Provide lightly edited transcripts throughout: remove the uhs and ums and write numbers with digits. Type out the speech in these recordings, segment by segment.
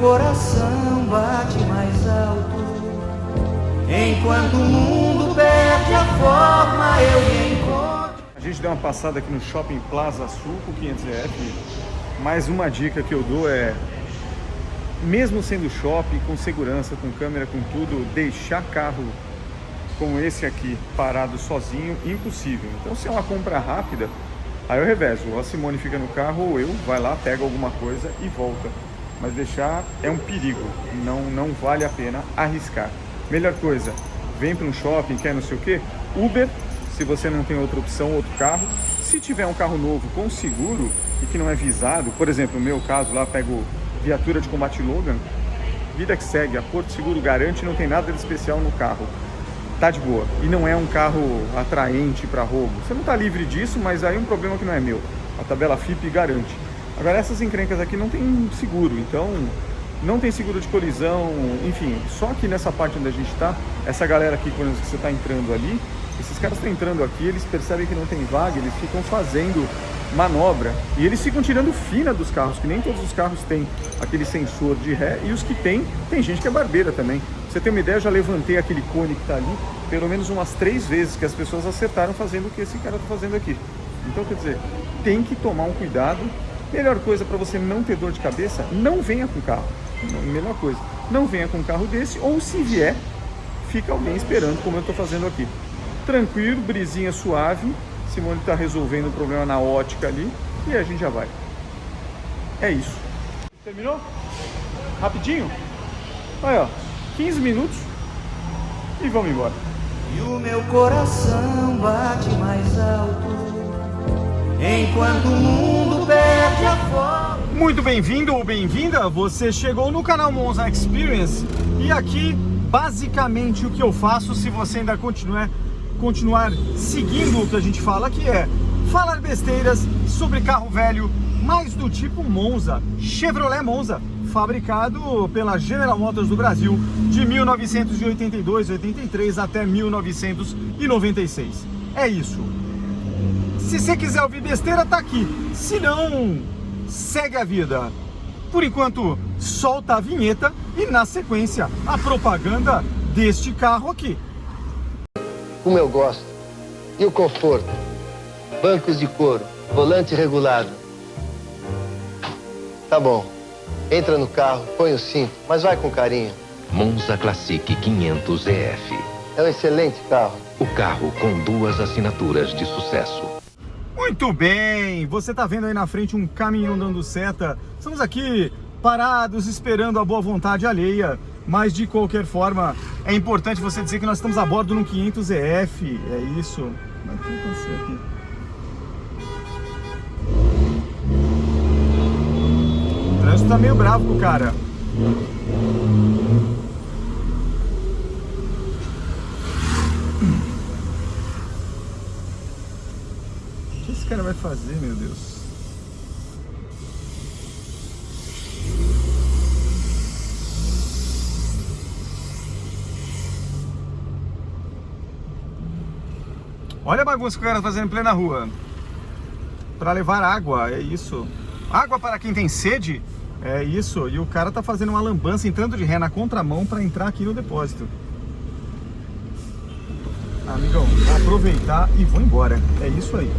coração bate mais alto. Enquanto o mundo perde a forma, eu me encontro. A gente deu uma passada aqui no Shopping Plaza Sul com 500F. Mais uma dica que eu dou é, mesmo sendo shopping, com segurança, com câmera, com tudo, deixar carro como esse aqui parado sozinho, impossível. Então, se é uma compra rápida, aí eu revezo, ou a Simone fica no carro ou eu, vai lá, pega alguma coisa e volta. Mas deixar é um perigo, não vale a pena arriscar. Melhor coisa, vem para um shopping, quer não sei o que, Uber, se você não tem outra opção, outro carro. Se tiver um carro novo com seguro e que não é visado, por exemplo, no meu caso lá, pego viatura de combate Logan, vida que segue, a Porto Seguro garante, não tem nada de especial no carro. Tá de boa. E não é um carro atraente para roubo. Você não tá livre disso, mas aí é um problema que não é meu. A tabela FIP garante. Agora essas encrencas aqui não tem seguro, então não tem seguro de colisão, enfim. Só que nessa parte onde a gente tá, essa galera aqui, quando você tá entrando ali, esses caras estão entrando aqui, eles percebem que não tem vaga, eles ficam fazendo manobra e eles ficam tirando fina dos carros, que nem todos os carros têm aquele sensor de ré, e os que tem gente que é barbeira também. Pra você ter uma ideia, eu já levantei aquele cone que tá ali pelo menos umas 3 vezes, que as pessoas acertaram fazendo o que esse cara tá fazendo aqui. Então, quer dizer, tem que tomar um cuidado. Melhor coisa para você não ter dor de cabeça, não venha com carro. Melhor coisa, não venha com um carro desse, ou se vier, fica alguém esperando, como eu tô fazendo aqui. Tranquilo, brisinha suave. Simone está resolvendo o problema na ótica ali e a gente já vai. É isso. Terminou? Rapidinho? Olha, ó, 15 minutos e vamos embora. E o meu coração bate mais alto. Enquanto o mundo perde a forma. Muito bem-vindo ou bem-vinda. Você chegou no canal Monza Experience e aqui basicamente o que eu faço, se você ainda continuar seguindo o que a gente fala aqui, é falar besteiras sobre carro velho, mais do tipo Monza, Chevrolet Monza, fabricado pela General Motors do Brasil de 1982, 83 até 1996. É isso. Se você quiser ouvir besteira, tá aqui. Se não, segue a vida. Por enquanto, solta a vinheta e na sequência a propaganda deste carro aqui. Como eu gosto. E o conforto? Bancos de couro, volante regulado. Tá bom. Entra no carro, põe o cinto, mas vai com carinho. Monza Classic 500EF. É um excelente carro. O carro com 2 assinaturas de sucesso. Muito bem, você tá vendo aí na frente um caminhão dando seta. Estamos aqui parados esperando a boa vontade alheia. Mas de qualquer forma, é importante você dizer que nós estamos a bordo no 500EF, é isso. Mas o que aconteceu aqui? O trânsito tá meio bravo com o cara. O que esse cara vai fazer, meu Deus? Olha a bagunça que o cara tá fazendo em plena rua. Para levar água, é isso. Água para quem tem sede, é isso. E o cara tá fazendo uma lambança, entrando de ré na contramão para entrar aqui no depósito. Amigão, vou aproveitar e vou embora. É isso aí.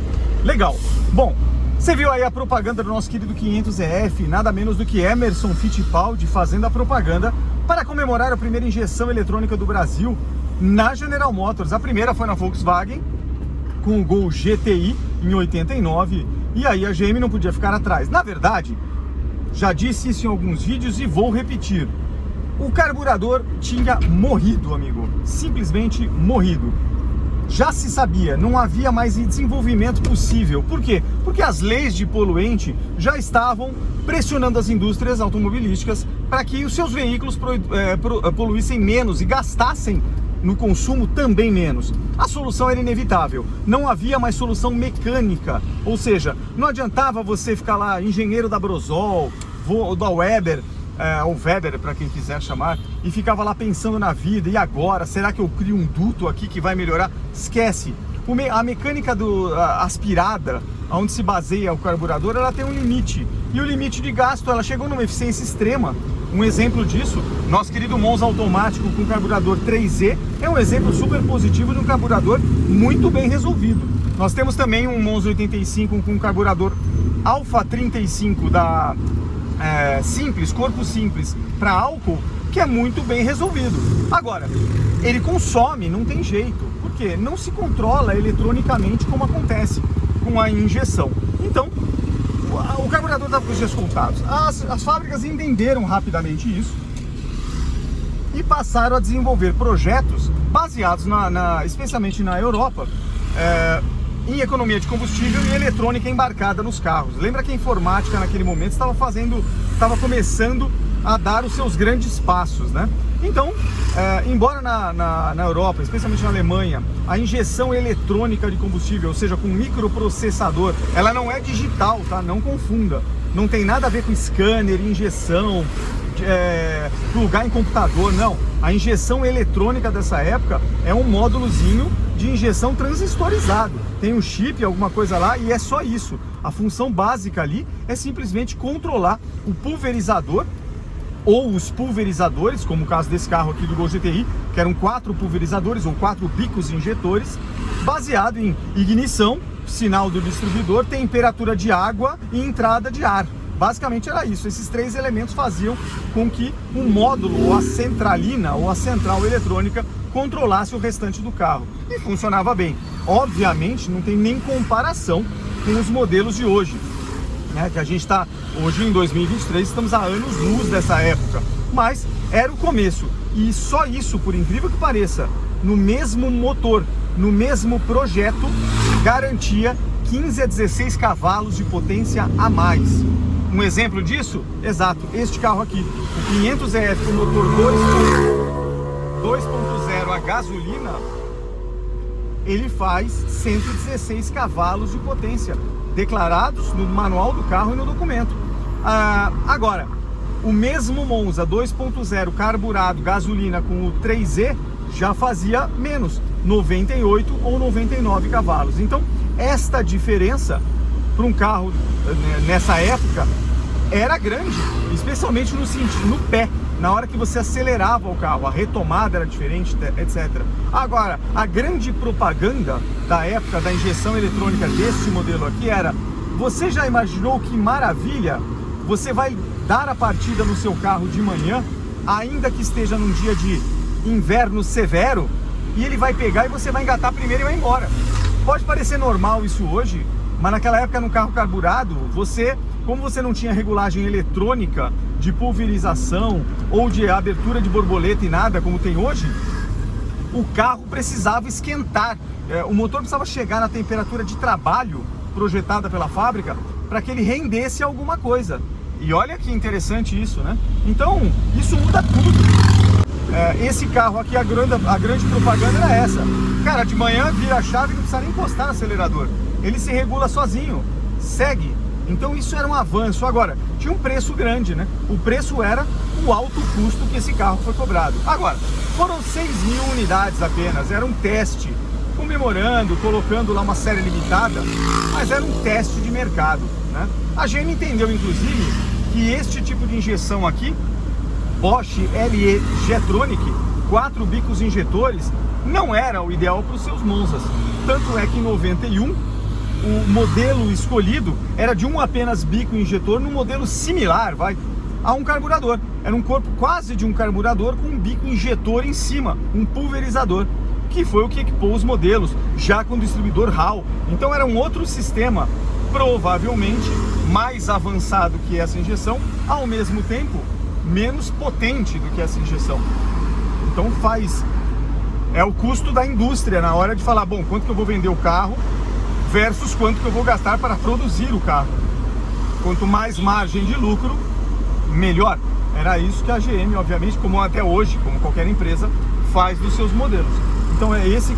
Legal. Bom, você viu aí a propaganda do nosso querido 500EF, nada menos do que Emerson Fittipaldi fazendo a propaganda para comemorar a primeira injeção eletrônica do Brasil na General Motors. A primeira foi na Volkswagen, com o Gol GTI em 89, e aí a GM não podia ficar atrás. Na verdade, já disse isso em alguns vídeos e vou repetir. O carburador tinha morrido, amigo. Simplesmente morrido. Já se sabia, não havia mais desenvolvimento possível. Por quê? Porque as leis de poluente já estavam pressionando as indústrias automobilísticas para que os seus veículos poluíssem menos e gastassem no consumo também menos. A solução era inevitável, não havia mais solução mecânica, ou seja, não adiantava você ficar lá, engenheiro da Brosol, da Weber, ou Weber, para quem quiser chamar, e ficava lá pensando na vida, e agora, será que eu crio um duto aqui que vai melhorar? Esquece, a mecânica aspirada, onde se baseia o carburador, ela tem um limite, e o limite de gasto, ela chegou numa eficiência extrema, Um exemplo disso, nosso querido Monza automático com carburador 3E é um exemplo super positivo de um carburador muito bem resolvido. Nós temos também um Monza 85 com carburador Alfa 35 da simples, corpo simples para álcool, que é muito bem resolvido. Agora, ele consome, não tem jeito, porque não se controla eletronicamente como acontece com a injeção. Então, o carburador estava com os dias contados. As fábricas entenderam rapidamente isso e passaram a desenvolver projetos baseados, especialmente na Europa, em economia de combustível e eletrônica embarcada nos carros. Lembra que a informática naquele momento estava começando a dar os seus grandes passos, né? Então, embora na Europa, especialmente na Alemanha, a injeção eletrônica de combustível, ou seja, com microprocessador, ela não é digital, tá? Não confunda. Não tem nada a ver com scanner, injeção, plugar em computador, não. A injeção eletrônica dessa época é um módulozinho de injeção transistorizado. Tem um chip, alguma coisa lá, e é só isso. A função básica ali é simplesmente controlar o pulverizador ou os pulverizadores, como o caso desse carro aqui do Gol GTI, que eram 4 pulverizadores ou 4 bicos injetores, baseado em ignição, sinal do distribuidor, temperatura de água e entrada de ar. Basicamente era isso. Esses 3 elementos faziam com que o módulo, ou a centralina, ou a central eletrônica, controlasse o restante do carro. E funcionava bem. Obviamente, não tem nem comparação com os modelos de hoje, né? Que a gente está, hoje em 2023, estamos a anos-luz dessa época. Mas era o começo. E só isso, por incrível que pareça, no mesmo motor, no mesmo projeto, garantia 15 a 16 cavalos de potência a mais. Um exemplo disso? Exato, este carro aqui, o 500EF com motor 2.0 a gasolina, ele faz 116 cavalos de potência, declarados no manual do carro e no documento. Agora, o mesmo Monza 2.0 carburado, gasolina com o 3E, já fazia menos, 98 ou 99 cavalos. Então, esta diferença para um carro nessa época era grande, especialmente no pé, na hora que você acelerava o carro, a retomada era diferente, etc. Agora, a grande propaganda da época da injeção eletrônica desse modelo aqui era: você já imaginou que maravilha? Você vai dar a partida no seu carro de manhã, ainda que esteja num dia de inverno severo, e ele vai pegar e você vai engatar primeiro e vai embora. Pode parecer normal isso hoje, mas naquela época, no carro carburado, como você não tinha regulagem eletrônica de pulverização ou de abertura de borboleta e nada como tem hoje, o carro precisava esquentar. O motor precisava chegar na temperatura de trabalho projetada pela fábrica para que ele rendesse alguma coisa. E olha que interessante isso, né? Então, isso muda tudo. Esse carro aqui, a grande propaganda era essa. Cara, de manhã vira a chave e não precisa nem encostar no acelerador. Ele se regula sozinho, segue. Então isso era um avanço. Agora, tinha um preço grande, né? O preço era o alto custo que esse carro foi cobrado. Agora, foram 6.000 unidades apenas, era um teste, comemorando, colocando lá uma série limitada, mas era um teste de mercado, né? A GM entendeu, inclusive, que este tipo de injeção aqui, Bosch LE Jetronic, 4 bicos injetores, não era o ideal para os seus Monzas. Tanto é que em 91, o modelo escolhido era de um apenas bico injetor, num modelo similar, a um carburador. Era um corpo quase de um carburador com um bico injetor em cima, um pulverizador, que foi o que equipou os modelos, já com distribuidor Hall. Então era um outro sistema, provavelmente mais avançado que essa injeção, ao mesmo tempo menos potente do que essa injeção. Então é o custo da indústria na hora de falar, bom, quanto que eu vou vender o carro versus quanto que eu vou gastar para produzir o carro. Quanto mais margem de lucro, melhor. Era isso que a GM, obviamente, como até hoje, como qualquer empresa, faz dos seus modelos. Então essa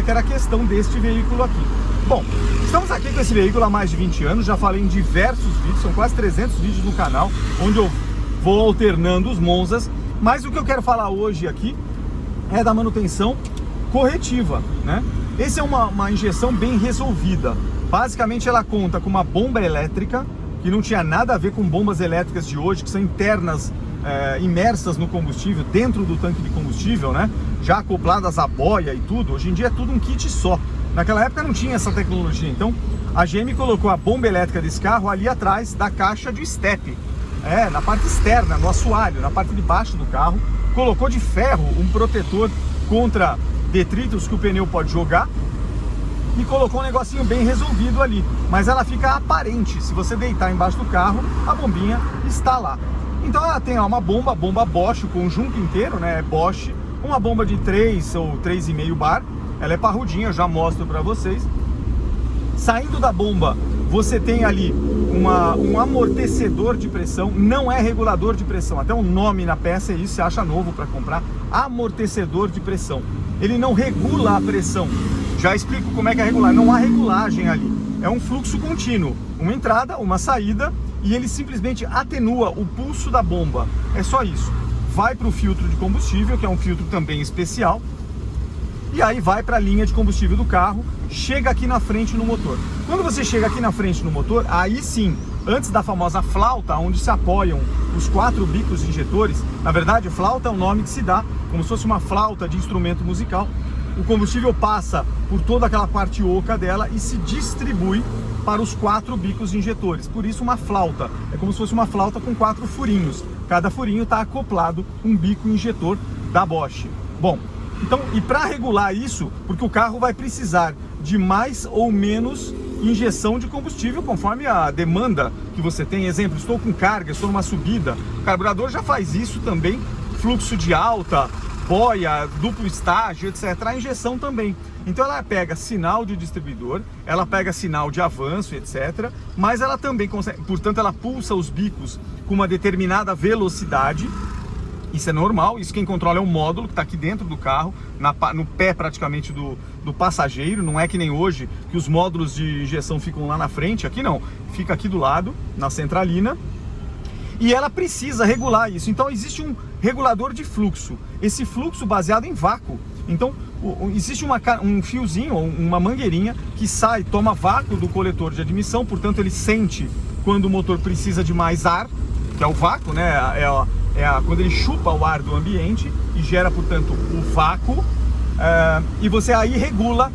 que era a questão deste veículo aqui. Bom, estamos aqui com esse veículo há mais de 20 anos, já falei em diversos vídeos, são quase 300 vídeos no canal, onde eu vou alternando os Monzas, mas o que eu quero falar hoje aqui é da manutenção corretiva, né? Essa é uma injeção bem resolvida. Basicamente ela conta com uma bomba elétrica que não tinha nada a ver com bombas elétricas de hoje, que são internas, imersas no combustível, dentro do tanque de combustível, né? Já acopladas à boia e tudo. Hoje em dia é tudo um kit só. Naquela época não tinha essa tecnologia, então a GM colocou a bomba elétrica desse carro ali atrás da caixa de step, na parte externa, no assoalho, na parte de baixo do carro. Colocou de ferro um protetor contra detritos que o pneu pode jogar e colocou um negocinho bem resolvido ali, mas ela fica aparente. Se você deitar embaixo do carro, a bombinha está lá. Então ela tem uma bomba Bosch, o conjunto inteiro, né, é Bosch, uma bomba de 3 ou 3,5 bar, ela é parrudinha, eu já mostro para vocês. Saindo da bomba, você tem ali um amortecedor de pressão, não é regulador de pressão, até o nome na peça é isso, você acha novo para comprar, amortecedor de pressão. Ele não regula a pressão, já explico como é que é regular, não há regulagem ali, é um fluxo contínuo, uma entrada, uma saída, e ele simplesmente atenua o pulso da bomba, é só isso. Vai para o filtro de combustível, que é um filtro também especial, e aí vai para a linha de combustível do carro, chega aqui na frente no motor. Quando você chega aqui na frente no motor, aí sim, antes da famosa flauta, onde se apoiam os 4 bicos injetores, na verdade flauta é o nome que se dá, como se fosse uma flauta de instrumento musical, o combustível passa por toda aquela parte oca dela e se distribui para os 4 bicos injetores, por isso uma flauta, é como se fosse uma flauta com 4 furinhos, cada furinho está acoplado um bico injetor da Bosch. Bom, então, e para regular isso, porque o carro vai precisar de mais ou menos injeção de combustível conforme a demanda que você tem. Exemplo, estou com carga, estou numa subida, o carburador já faz isso também, fluxo de alta, boia, duplo estágio, etc. A injeção também. Então ela pega sinal de distribuidor, ela pega sinal de avanço, etc. Mas ela também consegue, portanto ela pulsa os bicos com uma determinada velocidade. Isso é normal, isso quem controla é o módulo que está aqui dentro do carro, no pé praticamente do passageiro. Não é que nem hoje, que os módulos de injeção ficam lá na frente, aqui não, fica aqui do lado, na centralina. E ela precisa regular isso, então existe um regulador de fluxo, esse fluxo baseado em vácuo. Então existe um fiozinho, uma mangueirinha que sai, toma vácuo do coletor de admissão, portanto ele sente quando o motor precisa de mais ar, que é o vácuo, né? Quando ele chupa o ar do ambiente e gera, portanto, o vácuo, e você aí regula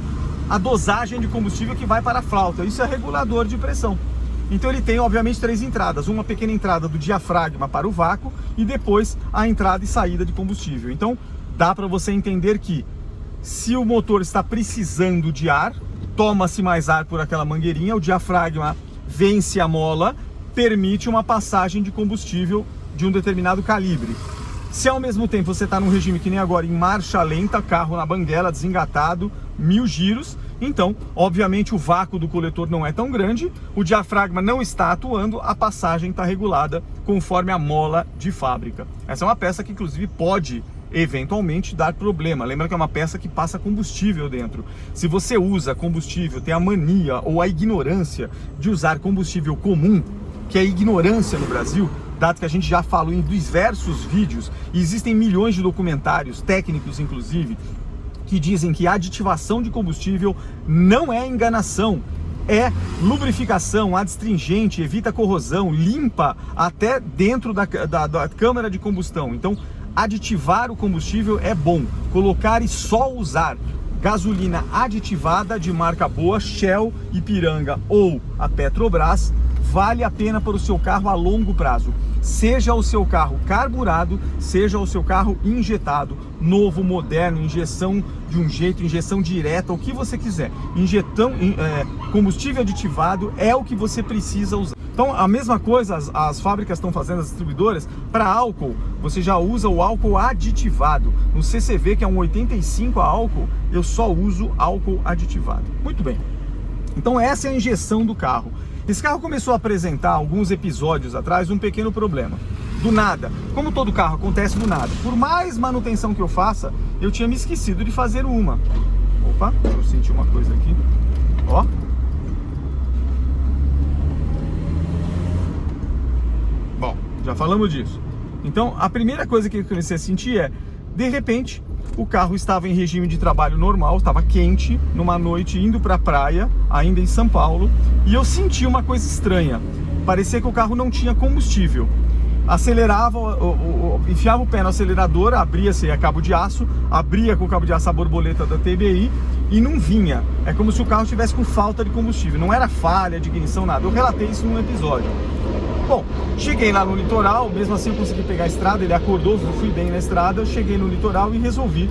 a dosagem de combustível que vai para a flauta. Isso é regulador de pressão. Então ele tem, obviamente, 3 entradas. Uma pequena entrada do diafragma para o vácuo e depois a entrada e saída de combustível. Então dá para você entender que se o motor está precisando de ar, toma-se mais ar por aquela mangueirinha, o diafragma vence a mola, permite uma passagem de combustível de um determinado calibre. Se ao mesmo tempo você está num regime que nem agora, em marcha lenta, carro na banguela, desengatado, 1000 giros, então obviamente o vácuo do coletor não é tão grande, o diafragma não está atuando, a passagem está regulada conforme a mola de fábrica. Essa é uma peça que inclusive pode eventualmente dar problema. Lembra que é uma peça que passa combustível dentro. Se você usa combustível, tem a mania ou a ignorância de usar combustível comum, que é ignorância no Brasil, dado que a gente já falou em diversos vídeos, e existem milhões de documentários, técnicos inclusive, que dizem que a aditivação de combustível não é enganação, é lubrificação, adstringente, evita corrosão, limpa até dentro da câmara de combustão. Então, aditivar o combustível é bom, colocar e só usar gasolina aditivada de marca boa, Shell, Ipiranga ou a Petrobras, vale a pena para o seu carro a longo prazo. Seja o seu carro carburado, seja o seu carro injetado, novo, moderno, injeção de um jeito, injeção direta, o que você quiser. Combustível aditivado é o que você precisa usar. Então a mesma coisa as fábricas estão fazendo, as distribuidoras, para álcool, você já usa o álcool aditivado. No CCV, que é um 85 a álcool, eu só uso álcool aditivado. Muito bem, então essa é a injeção do carro. Esse carro começou a apresentar, alguns episódios atrás, um pequeno problema. Do nada, como todo carro acontece do nada, por mais manutenção que eu faça, eu tinha me esquecido de fazer uma. Opa, deixa eu sentir uma coisa aqui. Ó. Bom, já falamos disso. Então, a primeira coisa que eu comecei a sentir é, de repente, o carro estava em regime de trabalho normal, estava quente, numa noite indo para a praia, ainda em São Paulo, e eu senti uma coisa estranha. parecia que o carro não tinha combustível. Acelerava, enfiava o pé no acelerador, abria-se a cabo de aço, abria com o cabo de aço a borboleta da TBI e não vinha. É como se o carro estivesse com falta de combustível, não era falha de ignição, nada. Eu relatei isso num episódio. Bom, cheguei lá no litoral, mesmo assim eu consegui pegar a estrada, ele acordou, eu fui bem na estrada, eu cheguei no litoral e resolvi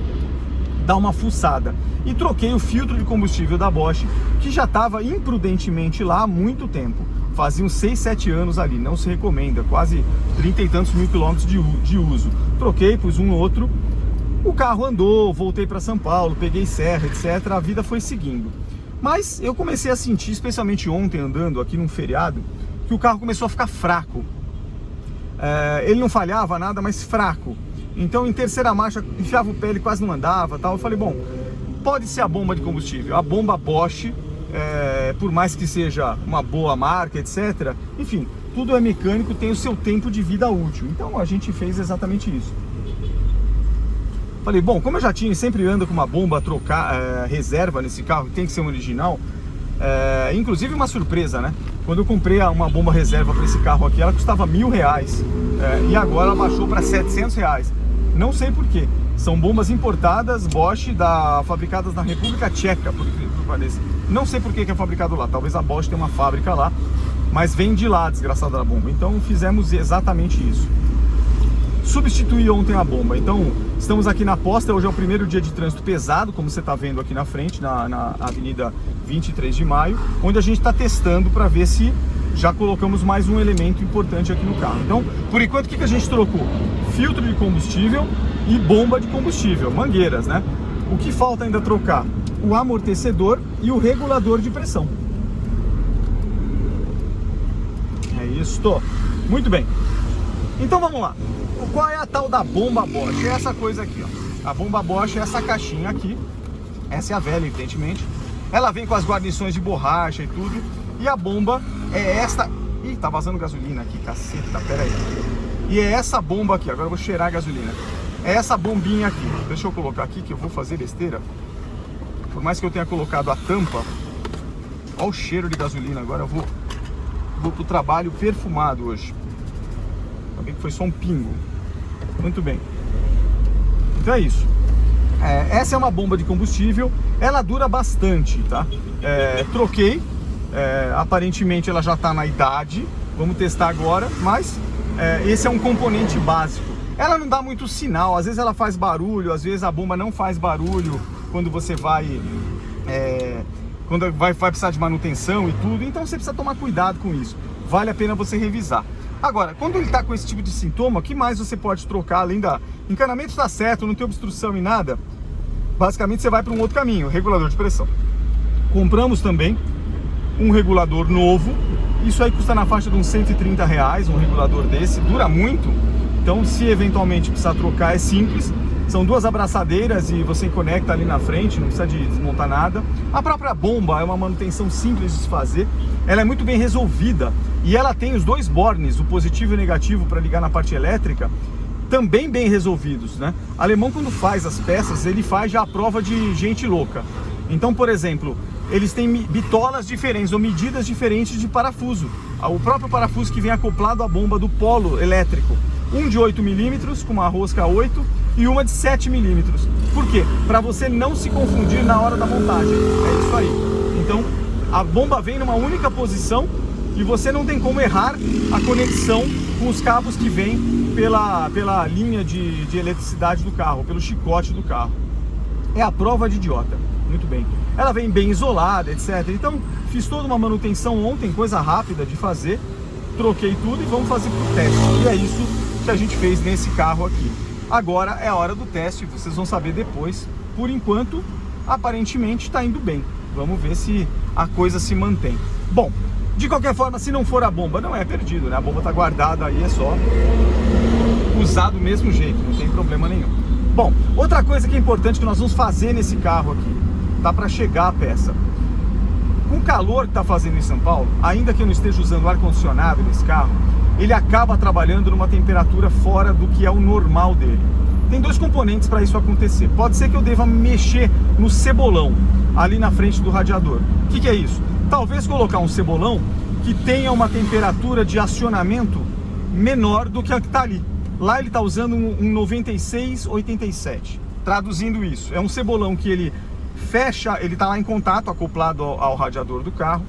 dar uma fuçada. E troquei o filtro de combustível da Bosch, que já estava imprudentemente lá há muito tempo. Fazia uns 6, 7 anos ali, não se recomenda, quase 30 e tantos mil quilômetros de uso. Troquei, pus um outro, o carro andou, voltei para São Paulo, peguei serra, etc. A vida foi seguindo. Mas eu comecei a sentir, especialmente ontem andando aqui num feriado, que o carro começou a ficar fraco. Ele não falhava nada, mas fraco. Então em terceira marcha, enfiava o pé, ele quase não andava, tal. Eu falei, bom, pode ser a bomba de combustível, a bomba Bosch. Por mais que seja uma boa marca, etc. Enfim, tudo é mecânico, tem o seu tempo de vida útil. Então a gente fez exatamente isso. Falei, bom, como eu já tinha, sempre ando com uma bomba trocar, reserva nesse carro, tem que ser um original. Inclusive uma surpresa, né? Quando eu comprei uma bomba reserva para esse carro aqui, ela custava R$1.000. E agora ela baixou para R$700. Não sei porquê. São bombas importadas, Bosch, fabricadas na República Tcheca, por incrível que pareça. Não sei por que é fabricado lá, talvez a Bosch tenha uma fábrica lá, mas vem de lá, desgraçada da bomba. Então fizemos exatamente isso. Substituí ontem a bomba, então estamos aqui na posta. Hoje é o primeiro dia de trânsito pesado, como você está vendo aqui na frente, na Avenida 23 de Maio, onde a gente está testando para ver se já colocamos mais um elemento importante aqui no carro. Então, por enquanto, o que a gente trocou? Filtro de combustível e bomba de combustível, mangueiras, né? O que falta ainda trocar? O amortecedor e o regulador de pressão. É isso. Muito bem. Então vamos lá. Qual é a tal da bomba Bosch? É essa coisa aqui, ó. A bomba Bosch é essa caixinha aqui. Essa é a velha, evidentemente. Ela vem com as guarnições de borracha e tudo. E a bomba é esta... Ih, tá vazando gasolina aqui, caceta, pera aí. E é essa bomba aqui, agora eu vou cheirar a gasolina. É essa bombinha aqui. Deixa eu colocar aqui que eu vou fazer besteira. Por mais que eu tenha colocado a tampa, olha o cheiro de gasolina. Agora eu vou pro trabalho perfumado hoje. Ainda bem que foi só um pingo. Muito bem. Então é isso. Essa é uma bomba de combustível. Ela dura bastante, tá? Troquei. Aparentemente ela já está na idade. Vamos testar agora. Mas esse é um componente básico. Ela não dá muito sinal. Às vezes ela faz barulho. Às vezes a bomba não faz barulho quando você vai precisar de manutenção e tudo. Então você precisa tomar cuidado com isso. Vale a pena você revisar. Agora, quando ele está com esse tipo de sintoma, o que mais você pode trocar além da... Encanamento está certo, não tem obstrução e nada. Basicamente você vai para um outro caminho, regulador de pressão. Compramos também um regulador novo. Isso aí custa na faixa de uns R$130, um regulador desse. Dura muito, então se eventualmente precisar trocar é simples. São duas abraçadeiras e você conecta ali na frente, não precisa de desmontar nada. A própria bomba é uma manutenção simples de se fazer. Ela é muito bem resolvida e ela tem os dois bornes, o positivo e o negativo, para ligar na parte elétrica, também bem resolvidos, né? O alemão, quando faz as peças, ele faz já a prova de gente louca. Então, por exemplo, eles têm bitolas diferentes ou medidas diferentes de parafuso. O próprio parafuso que vem acoplado à bomba do polo elétrico. Um de 8 milímetros com uma rosca 8 e uma de 7 milímetros. Por quê? Para você não se confundir na hora da montagem. É isso aí. Então, a bomba vem numa única posição e você não tem como errar a conexão com os cabos que vêm pela linha de eletricidade do carro, pelo chicote do carro. É a prova de idiota. Muito bem. Ela vem bem isolada, etc. Então, fiz toda uma manutenção ontem, coisa rápida de fazer. Troquei tudo e vamos fazer pro teste. E é isso que a gente fez nesse carro aqui. Agora é a hora do teste, vocês vão saber depois. Por enquanto, aparentemente está indo bem. Vamos ver se a coisa se mantém. Bom, de qualquer forma, se não for a bomba, não é perdido, né? A bomba está guardada aí, é só usar do mesmo jeito, não tem problema nenhum. Bom, outra coisa que é importante que nós vamos fazer nesse carro aqui, tá para chegar a peça. Com o calor que está fazendo em São Paulo, ainda que eu não esteja usando ar-condicionado nesse carro, ele acaba trabalhando numa temperatura fora do que é o normal dele. Tem dois componentes para isso acontecer. Pode ser que eu deva mexer no cebolão ali na frente do radiador. O que é isso? Talvez colocar um cebolão que tenha uma temperatura de acionamento menor do que a que está ali. Lá ele está usando um 9687. Traduzindo isso, é um cebolão que ele fecha, ele está lá em contato, acoplado ao radiador do carro.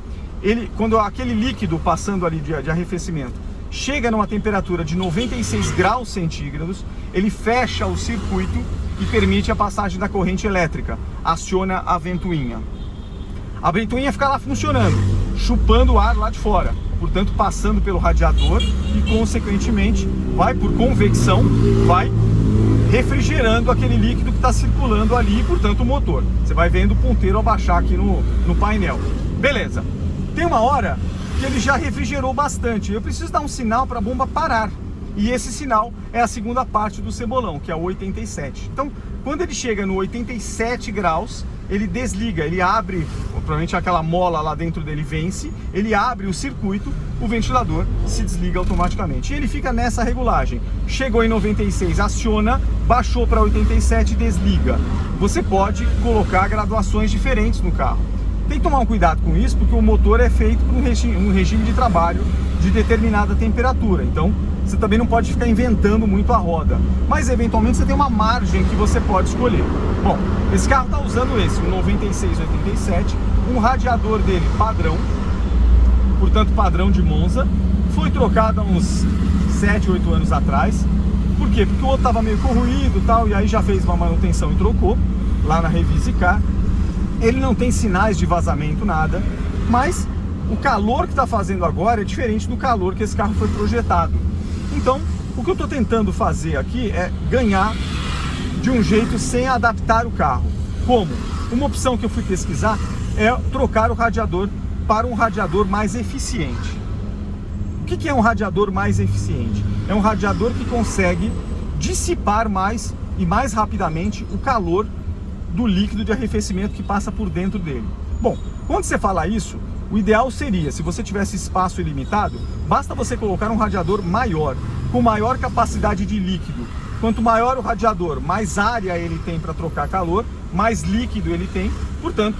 Quando aquele líquido passando ali de arrefecimento chega numa temperatura de 96 graus centígrados, ele fecha o circuito e permite a passagem da corrente elétrica, aciona a ventoinha. A ventoinha fica lá funcionando, chupando o ar lá de fora, portanto passando pelo radiador e consequentemente vai por convecção, vai refrigerando aquele líquido que está circulando ali, e portanto o motor. Você vai vendo o ponteiro abaixar aqui no painel. Beleza. Tem uma hora que ele já refrigerou bastante. Eu preciso dar um sinal para a bomba parar. E esse sinal é a segunda parte do cebolão, que é o 87. Então, quando ele chega no 87 graus, ele desliga, ele abre, provavelmente aquela mola lá dentro dele vence, ele abre o circuito, o ventilador se desliga automaticamente. E ele fica nessa regulagem. Chegou em 96, aciona, baixou para 87, desliga. Você pode colocar graduações diferentes no carro. Tem que tomar um cuidado com isso, porque o motor é feito por um regime de trabalho de determinada temperatura. Então, você também não pode ficar inventando muito a roda. Mas, eventualmente, você tem uma margem que você pode escolher. Bom, esse carro está usando esse, um 9687, um radiador dele padrão, portanto, padrão de Monza. Foi trocado há uns 7, 8 anos atrás. Por quê? Porque o outro estava meio corroído e tal, e aí já fez uma manutenção e trocou, lá na Revisicar. Ele não tem sinais de vazamento, nada, mas o calor que está fazendo agora é diferente do calor que esse carro foi projetado. Então, o que eu estou tentando fazer aqui é ganhar de um jeito sem adaptar o carro. Como? Uma opção que eu fui pesquisar é trocar o radiador para um radiador mais eficiente. O que é um radiador mais eficiente? É um radiador que consegue dissipar mais e mais rapidamente o calor do líquido de arrefecimento que passa por dentro dele. Bom, quando você fala isso, o ideal seria, se você tivesse espaço ilimitado, basta você colocar um radiador maior, com maior capacidade de líquido. Quanto maior o radiador, mais área ele tem para trocar calor, mais líquido ele tem, portanto,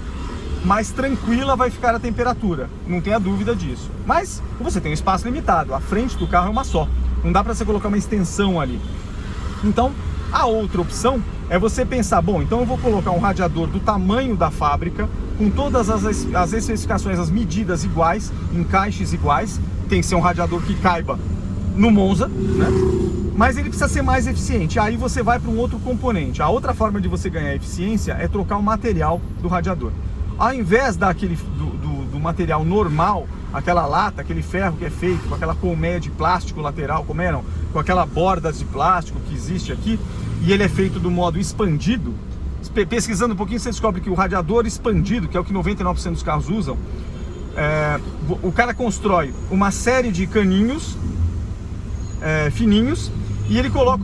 mais tranquila vai ficar a temperatura, não tenha dúvida disso. Mas você tem um espaço limitado, a frente do carro é uma só, não dá para você colocar uma extensão ali. Então, a outra opção é você pensar, bom, então eu vou colocar um radiador do tamanho da fábrica, com todas as especificações, as medidas iguais, encaixes iguais, tem que ser um radiador que caiba no Monza, né? Mas ele precisa ser mais eficiente. Aí você vai para um outro componente. A outra forma de você ganhar eficiência é trocar o material do radiador. Ao invés do material normal, aquela lata, aquele ferro que é feito com aquela colmeia de plástico lateral, como eram, com aquela bordas de plástico que existe aqui, e ele é feito do modo expandido. Pesquisando um pouquinho, você descobre que o radiador expandido, que é o que 99% dos carros usam, o cara constrói uma série de caninhos fininhos, e ele coloca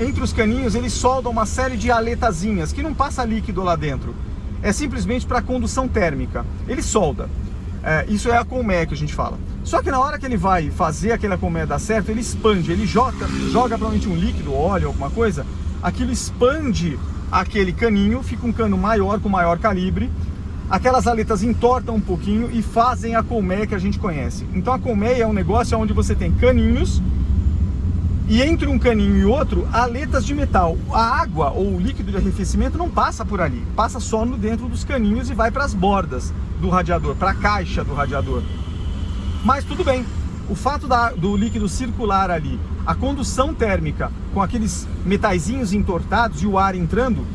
entre os caninhos ele solda uma série de aletazinhas que não passa líquido lá dentro, é simplesmente para condução térmica. Ele solda, isso é a colmeia que a gente fala. Só que na hora que ele vai fazer aquela colmeia dar certo, ele expande, ele joga provavelmente um líquido, óleo, alguma coisa, aquilo expande aquele caninho, fica um cano maior, com maior calibre, aquelas aletas entortam um pouquinho e fazem a colmeia que a gente conhece. Então a colmeia é um negócio onde você tem caninhos, e entre um caninho e outro, aletas de metal. A água ou o líquido de arrefecimento não passa por ali, passa só dentro dos caninhos e vai para as bordas do radiador, para a caixa do radiador. Mas tudo bem, o fato do líquido circular ali, a condução térmica com aqueles metaizinhos entortados e o ar entrando,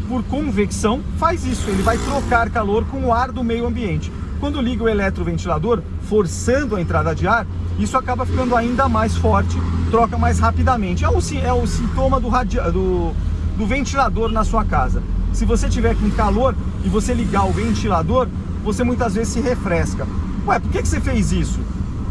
por convecção, faz isso, ele vai trocar calor com o ar do meio ambiente. Quando liga o eletroventilador, forçando a entrada de ar, isso acaba ficando ainda mais forte, troca mais rapidamente. É o sintoma do ventilador na sua casa. Se você tiver com calor e você ligar o ventilador, você muitas vezes se refresca. Ué, por que você fez isso?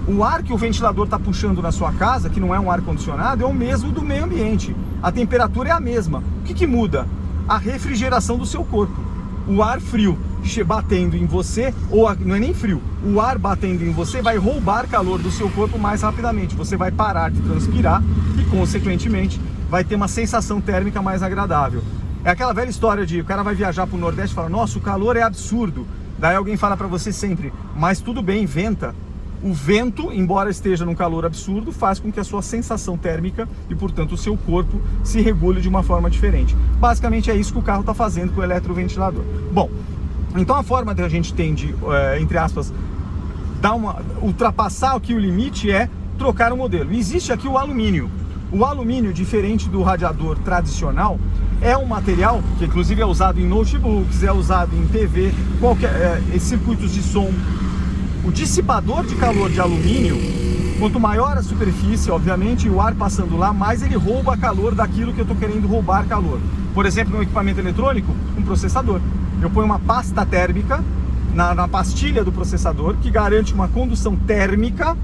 O ar que o ventilador está puxando na sua casa, que não é um ar-condicionado, é o mesmo do meio ambiente. A temperatura é a mesma. O que muda? A refrigeração do seu corpo. O ar frio batendo em você, ou não é nem frio, o ar batendo em você vai roubar calor do seu corpo mais rapidamente. Você vai parar de transpirar e, consequentemente, vai ter uma sensação térmica mais agradável. É aquela velha história de o cara vai viajar para o Nordeste e fala, nossa, o calor é absurdo. Daí alguém fala para você sempre, mas tudo bem, venta. O vento, embora esteja num calor absurdo, faz com que a sua sensação térmica e, portanto, o seu corpo se regule de uma forma diferente. Basicamente é isso que o carro está fazendo com o eletroventilador. Bom, então a forma que a gente tem de, entre aspas, ultrapassar aqui o limite é trocar o modelo. E existe aqui o alumínio. O alumínio, diferente do radiador tradicional, é um material que inclusive é usado em notebooks, é usado em TV, circuitos de som. O dissipador de calor de alumínio, quanto maior a superfície, obviamente, e o ar passando lá, mais ele rouba calor daquilo que eu estou querendo roubar calor. Por exemplo, no equipamento eletrônico, um processador. Eu ponho uma pasta térmica na pastilha do processador, que garante uma condução térmica,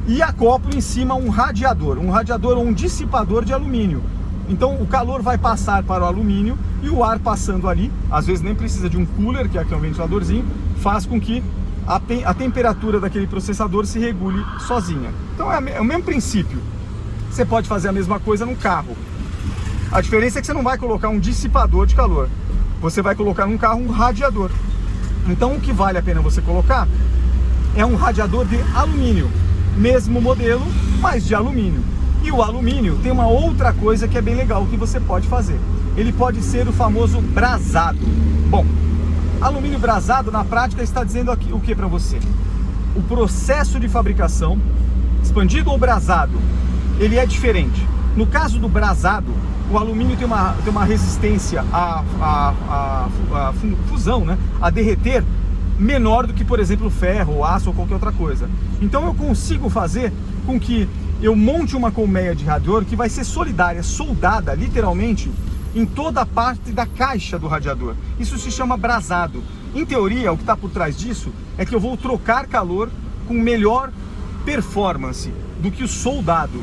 e acoplo em cima um radiador ou um dissipador de alumínio. Então o calor vai passar para o alumínio e o ar passando ali, às vezes nem precisa de um cooler, que aqui é um ventiladorzinho, faz com que a temperatura daquele processador se regule sozinha. Então é o mesmo princípio. Você pode fazer a mesma coisa no carro. A diferença é que você não vai colocar um dissipador de calor, você vai colocar no carro um radiador. Então o que vale a pena você colocar é um radiador de alumínio, mesmo modelo, mas de alumínio. E o alumínio tem uma outra coisa que é bem legal que você pode fazer. Ele pode ser o famoso brasado. Bom, alumínio brasado na prática está dizendo aqui, o que para você? O processo de fabricação, expandido ou brasado, ele é diferente. No caso do brasado, o alumínio tem uma resistência à fusão, né? A derreter, menor do que, por exemplo, o ferro, o aço ou qualquer outra coisa. Então eu consigo fazer com que eu monte uma colmeia de radiador que vai ser solidária, soldada, literalmente, em toda a parte da caixa do radiador. Isso se chama brasado. Em teoria, o que está por trás disso é que eu vou trocar calor com melhor performance do que o soldado.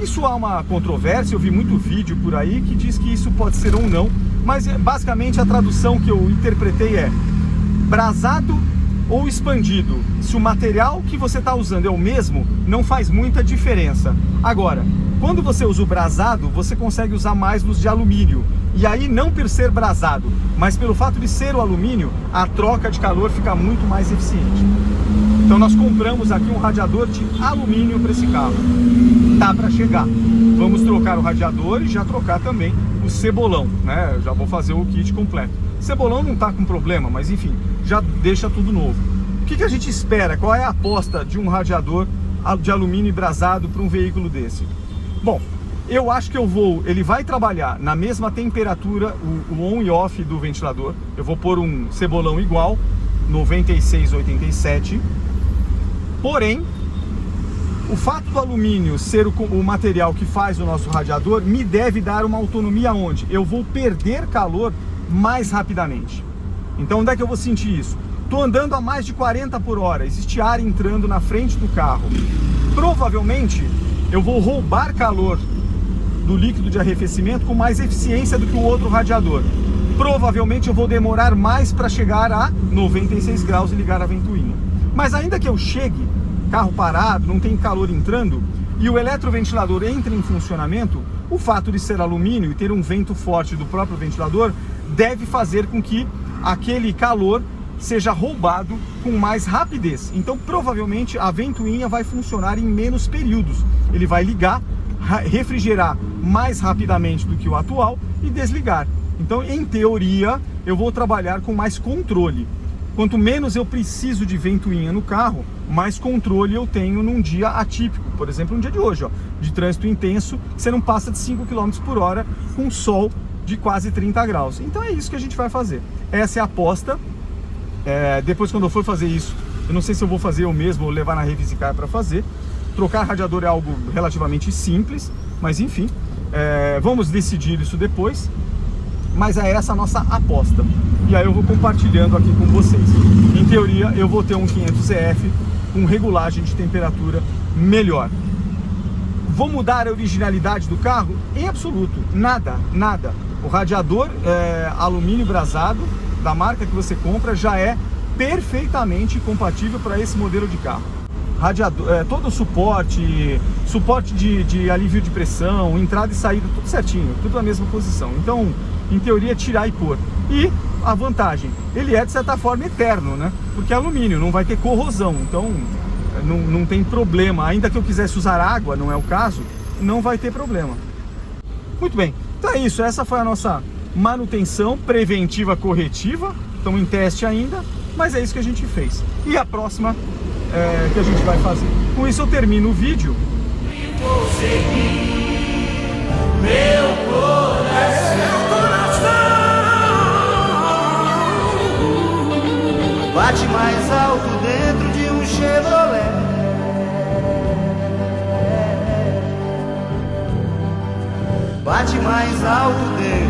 Isso há uma controvérsia, eu vi muito vídeo por aí que diz que isso pode ser ou não, mas basicamente a tradução que eu interpretei é brasado ou expandido. Se o material que você está usando é o mesmo, não faz muita diferença. Agora, quando você usa o brasado, você consegue usar mais luz de alumínio. E aí, não por ser brasado, mas pelo fato de ser o alumínio, a troca de calor fica muito mais eficiente. Então nós compramos aqui um radiador de alumínio para esse carro. Tá para chegar. Vamos trocar o radiador e já trocar também o cebolão, né? Eu já vou fazer o kit completo. Cebolão não tá com problema, mas enfim, já deixa tudo novo. O que a gente espera? Qual é a aposta de um radiador de alumínio brasado para um veículo desse? Bom, eu acho que ele vai trabalhar na mesma temperatura, o on e off do ventilador. Eu vou pôr um cebolão igual, 96, 87. Porém, o fato do alumínio ser o material que faz o nosso radiador me deve dar uma autonomia onde eu vou perder calor mais rapidamente. Então onde é que eu vou sentir isso? Estou andando a mais de 40 por hora, existe ar entrando na frente do carro. Provavelmente eu vou roubar calor do líquido de arrefecimento com mais eficiência do que o outro radiador. Provavelmente eu vou demorar mais para chegar a 96 graus e ligar a ventoinha. Mas ainda que eu chegue, carro parado, não tem calor entrando, e o eletroventilador entre em funcionamento, o fato de ser alumínio e ter um vento forte do próprio ventilador deve fazer com que aquele calor seja roubado com mais rapidez. Então provavelmente a ventoinha vai funcionar em menos períodos. Ele vai ligar, refrigerar mais rapidamente do que o atual e desligar. Então, em teoria, eu vou trabalhar com mais controle. Quanto menos eu preciso de ventoinha no carro, mais controle eu tenho num dia atípico. Por exemplo, um dia de hoje, ó, de trânsito intenso, você não passa de 5 km por hora com sol de quase 30 graus. Então é isso que a gente vai fazer. Essa é a aposta. Depois, quando eu for fazer isso, eu não sei se eu vou fazer eu mesmo ou levar na Revisicar para fazer. Trocar radiador é algo relativamente simples, mas enfim, vamos decidir isso depois. Mas é essa a nossa aposta. E aí eu vou compartilhando aqui com vocês. Em teoria, eu vou ter um 500EF com regulagem de temperatura melhor. Vou mudar a originalidade do carro? Em absoluto, nada, nada. O radiador alumínio brasado da marca que você compra já é perfeitamente compatível para esse modelo de carro. Radiador, todo o suporte de alívio de pressão, entrada e saída, tudo certinho, tudo na mesma posição. Então, em teoria, tirar e pôr. E a vantagem, ele é de certa forma eterno, né? Porque é alumínio, não vai ter corrosão. Então, não tem problema. Ainda que eu quisesse usar água, não é o caso, não vai ter problema. Muito bem, então é isso. Essa foi a nossa manutenção preventiva corretiva. Estamos em teste ainda, mas é isso que a gente fez. E a próxima que a gente vai fazer. Com isso eu termino o vídeo. Vou seguir meu coração. Bate mais alto dentro de um Chevrolet. Bate mais alto dentro